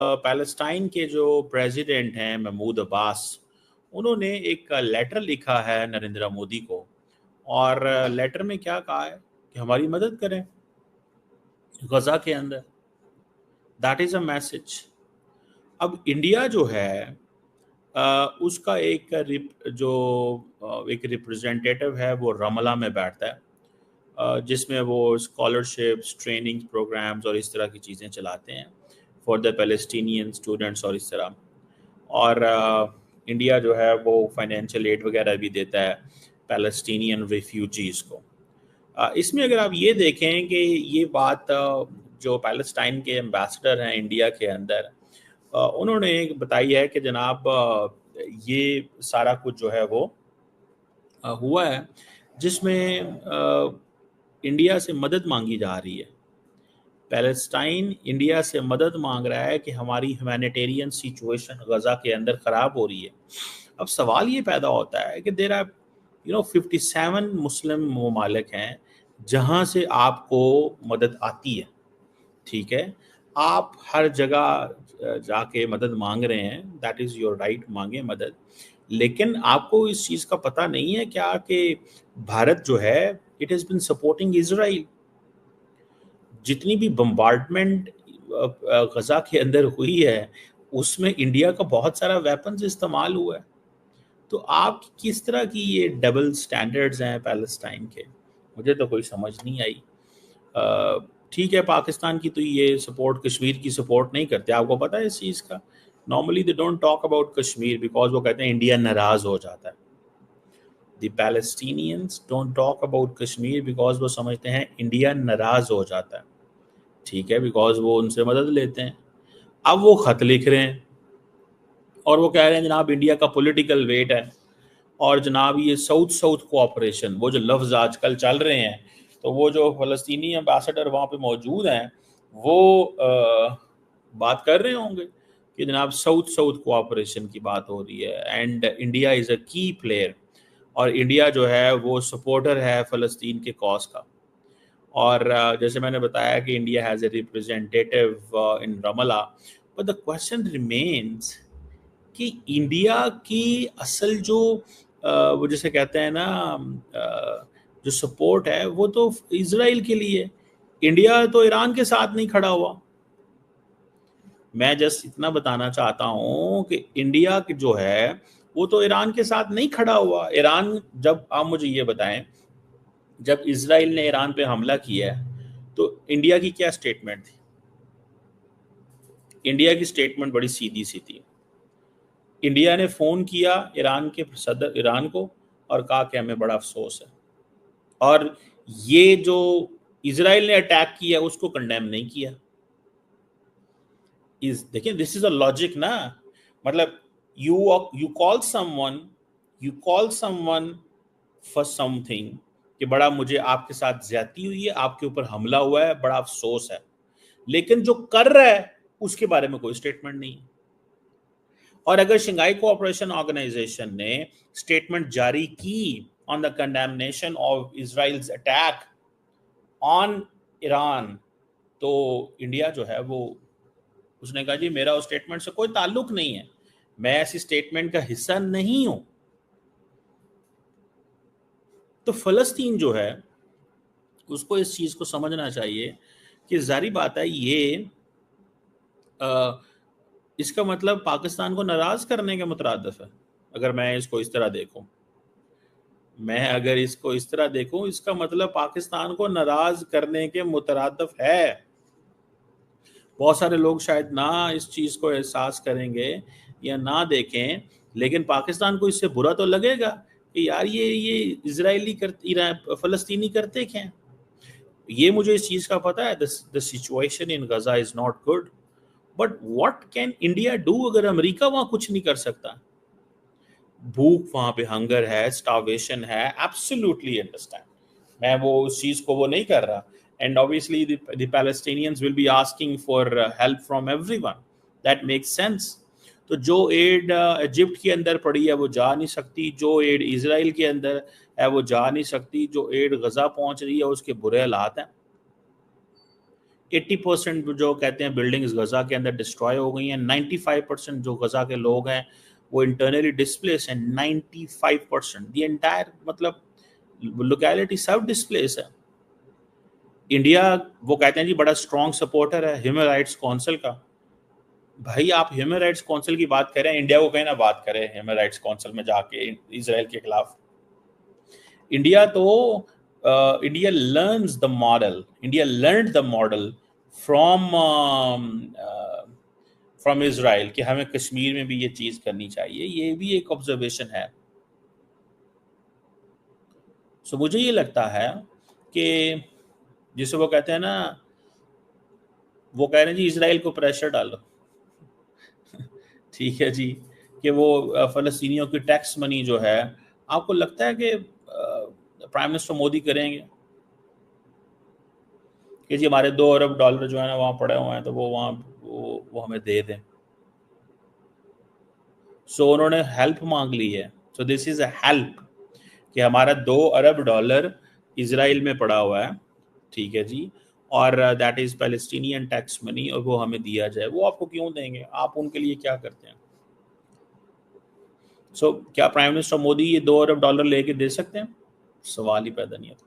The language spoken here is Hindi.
पैलेस्टाइन के जो प्रेसिडेंट हैं महमूद अब्बास, उन्होंने एक लेटर लिखा है नरेंद्र मोदी को। और लेटर में क्या कहा है कि हमारी मदद करें गजा के अंदर। That is a message. अब इंडिया जो है उसका एक रिप्रेजेंटेटिव है, वो रमला में बैठता है, जिसमें वो स्कॉलरशिप्स, ट्रेनिंग प्रोग्राम्स और इस तरह की चीज़ें चलाते हैं फॉर द पैलेस्टीनियन स्टूडेंट्स और इस तरह। और इंडिया जो है वो फाइनेंशियल एड वगैरह भी देता है पैलेस्टीनियन रिफ्यूजीज़ को। इसमें अगर आप ये देखें कि ये बात जो पैलेस्टाइन के एम्बेसडर हैं इंडिया के अंदर, उन्होंने बताई है कि जनाब ये सारा कुछ जो है वो हुआ है, जिसमें इंडिया से मदद मांगी जा रही है। पैलेस्टाइन इंडिया से मदद मांग रहा है कि हमारी ह्यूमैनिटेरियन सिचुएशन गजा के अंदर ख़राब हो रही है। अब सवाल ये पैदा होता है कि देर आर 57 मुस्लिम ममालिक हैं जहाँ से आपको मदद आती है, ठीक है। आप हर जगह जाके मदद मांग रहे हैं, दैट इज़ योर राइट, मांगे मदद। लेकिन आपको इस चीज़ का पता नहीं है क्या कि भारत जो है it has been supporting Israel. जितनी भी बम्बार्डमेंट गजा के अंदर हुई है उसमें इंडिया का बहुत सारा वेपन्स इस्तेमाल हुआ है। तो आप किस तरह की ये डबल स्टैंडर्ड्स हैं पैलेस्टाइन के, मुझे तो कोई समझ नहीं आई। ठीक है, पाकिस्तान की तो ये सपोर्ट, कश्मीर की सपोर्ट नहीं करते, आपको पता है इस चीज़ का। Normally they don't talk about Kashmir because वो कहते हैं इंडिया नाराज हो जाता है। The Palestinians don't talk about Kashmir because वो समझते हैं इंडिया नाराज हो जाता है, ठीक है, बिकॉज वो उनसे मदद लेते हैं। अब वो खत लिख रहे हैं और वो कह रहे हैं जनाब इंडिया का पॉलिटिकल वेट है, और जनाब ये साउथ साउथ कोऑपरेशन, वो जो लफ्ज़ आजकल चल रहे हैं, तो वो जो फ़लस्तीनी एम्बेसडर वहाँ पे मौजूद हैं वो बात कर रहे होंगे कि जनाब साउथ साउथ कोऑपरेशन की बात हो रही है एंड इंडिया इज़ अ की प्लेयर, और इंडिया जो है वो सपोर्टर है फ़लस्तीन के कॉज का। और जैसे मैंने बताया कि India has a representative in Ramallah, but the question remains कि इंडिया की असल जो वो जैसे कहते हैं ना जो सपोर्ट है वो तो इजराइल के लिए। इंडिया तो ईरान के साथ नहीं खड़ा हुआ। मैं जस्ट इतना बताना चाहता हूँ कि इंडिया जो है वो तो ईरान के साथ नहीं खड़ा हुआ। ईरान, जब आप मुझे ये बताएं, जब इजराइल ने ईरान पे हमला किया तो इंडिया की क्या स्टेटमेंट थी? इंडिया की स्टेटमेंट बड़ी सीधी सी थी। इंडिया ने फ़ोन किया ईरान के सदर ईरान को और कहा कि हमें बड़ा अफसोस है, और ये जो इजराइल ने अटैक किया उसको कंडेम नहीं किया। इस देखिए, दिस इज अ लॉजिक ना। मतलब you you call someone for something कि बड़ा मुझे आपके साथ ज्यादती हुई है, आपके ऊपर हमला हुआ है, बड़ा अफसोस है, लेकिन जो कर रहा है उसके बारे में कोई स्टेटमेंट नहीं है। और अगर शंघाई कोऑपरेशन ऑर्गेनाइजेशन ने स्टेटमेंट जारी की on the condemnation of Israel's attack on Iran, तो इंडिया जो है वो उसने कहा जी मेरा उस स्टेटमेंट से कोई ताल्लुक नहीं है, मैं ऐसी स्टेटमेंट का हिस्सा नहीं हूं। तो फलस्तीन जो है उसको इस चीज को समझना चाहिए कि जारी बात है ये आ, इसका मतलब पाकिस्तान को नाराज करने के मुतरादिफ है। अगर मैं इसको इस तरह देखूं, मैं अगर इसको इस तरह देखूं, इसका मतलब पाकिस्तान को नाराज करने के मुतरादिफ है। बहुत सारे लोग शायद ना इस चीज़ को एहसास करेंगे या ना देखें, लेकिन पाकिस्तान को इससे बुरा तो लगेगा कि यार ये इजरायली करते, फ़लस्तीनी करते क्या हैं। ये मुझे इस चीज़ का पता है, the situation in Gaza is not good, but what can India do? अगर अमेरिका वहाँ कुछ नहीं कर सकता, भूख वहाँ पे, हंगर है, स्टार्वेशन है, एब्सोल्युटली अंडरस्टैंड, मैं वो उस चीज़ को वो नहीं कर रहा। And obviously the Palestinians will be asking for help from everyone, that makes sense. तो जो एड इजिप्ट के अंदर पड़ी है वो जा नहीं सकती, जो एड इसराइल के अंदर है वो जा नहीं सकती, जो एड गजा पहुंच रही है उसके बुरे हालात हैं। 80% जो कहते हैं बिल्डिंग्स गजा के अंदर डिस्ट्रॉय हो गई हैं। 95% जो गजा के लोग हैं वो इंटरनली डिस्प्लेस हैं। 95% द एंटायर मतलब लोकेलिटी सब डिस्प्लेस है। इंडिया वो कहते हैं जी बड़ा स्ट्रॉन्ग सपोर्टर है ह्यूमन राइट्स काउंसिल का। भाई आप ह्यूमन राइट्स काउंसिल की बात करें, इंडिया को कहीं ना बात करें ह्यूमन राइट्स काउंसिल में जाके इजराइल के खिलाफ। इंडिया तो India learns the model, India learn the model from from Israel कि हमें कश्मीर में भी ये चीज करनी चाहिए। ये भी एक ऑब्जर्वेशन है। सो मुझे ये लगता है कि जिसे वो कहते हैं ना, वो कह रहे हैं जी इसराइल को प्रेशर डालो ठीक है जी, कि वो फ़लस्तीनियों की टैक्स मनी जो है, आपको लगता है कि प्राइम मिनिस्टर मोदी करेंगे कि जी हमारे $2 अरब जो है ना वहाँ पड़े हुए हैं तो वो वहाँ वो हमें दे दें? सो उन्होंने हेल्प मांग ली है। So this is a help कि हमारा $2 अरब इसराइल में पड़ा हुआ है, ठीक है जी, और that is Palestinian tax money, और वो हमें दिया जाए। वो आपको क्यों देंगे? आप उनके लिए क्या करते हैं? सो क्या प्राइम मिनिस्टर मोदी ये $2 अरब लेके दे सकते हैं? सवाल ही पैदा नहीं होता।